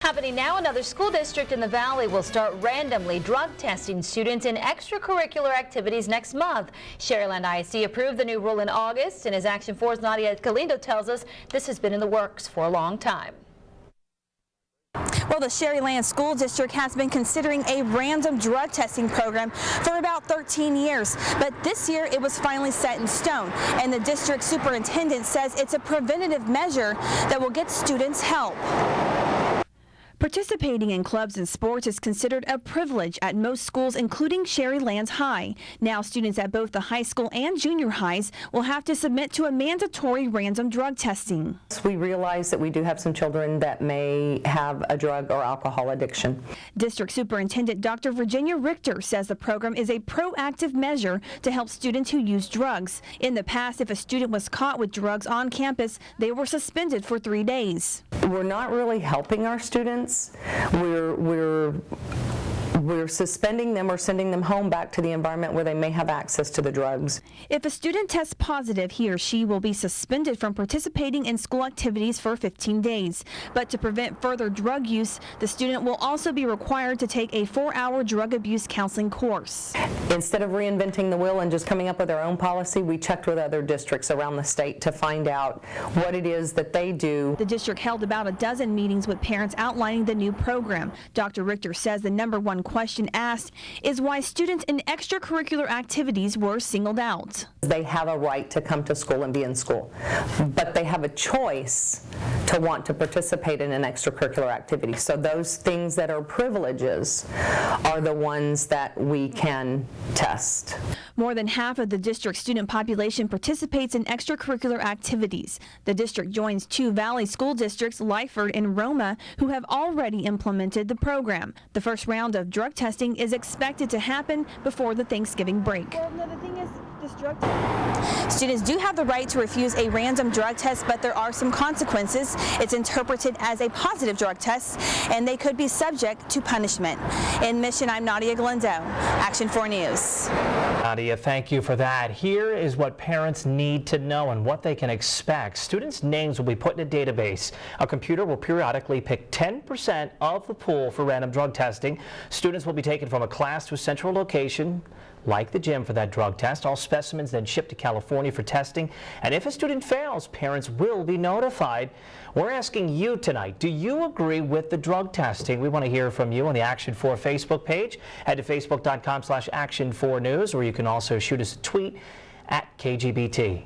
Happening now, another school district in the Valley will start randomly drug testing students in extracurricular activities next month. Sharyland ISD approved the new rule in August, and as Action 4's Nadia Galindo tells us, this has been in the works for a long time. Well, the Sharyland School District has been considering a random drug testing program for about 13 years, but this year it was finally set in stone, and the district superintendent says it's a preventative measure that will get students help. Participating in clubs and sports is considered a privilege at most schools, including Sharyland's High. Now students at both the high school and junior highs will have to submit to a mandatory random drug testing. We realize that we do have some children that may have a drug or alcohol addiction. District Superintendent Dr. Virginia Richter says the program is a proactive measure to help students who use drugs. In the past, if a student was caught with drugs on campus, they were suspended for 3 days. We're not really helping our students. We're suspending them or sending them home back to the environment where they may have access to the drugs. If a student tests positive, he or she will be suspended from participating in school activities for 15 days. But to prevent further drug use, the student will also be required to take a 4-hour drug abuse counseling course. Instead of reinventing the wheel and just coming up with our own policy, we checked with other districts around the state to find out what it is that they do. The district held about a dozen meetings with parents outlining the new program. Dr. Richter says the #1 question asked is why students in extracurricular activities were singled out. They have a right to come to school and be in school, but they have a choice to want to participate in an extracurricular activity. So those things that are privileges are the ones that we can test. More than half of the district's student population participates in extracurricular activities. The district joins 2 Valley school districts, Lyford and Roma, who have already implemented the program. The first round of drug testing is expected to happen before the Thanksgiving break. Well, no, the thing is, this drug students do have the right to refuse a random drug test, but there are some consequences. It's interpreted as a positive drug test, and they could be subject to punishment. In Mission, I'm Nadia Galindo, Action 4 News. Nadia, thank you for that. Here is what parents need to know and what they can expect. Students' names will be put in a database. A computer will periodically pick 10% of the pool for random drug testing. Students will be taken from a class to a central location, like the gym, for that drug test. All specimens then shipped to California for testing. And if a student fails, parents will be notified. We're asking you tonight, do you agree with the drug testing? We want to hear from you on the Action 4 Facebook page. Head to facebook.com/Action4News, or you can also shoot us a tweet at KGBT.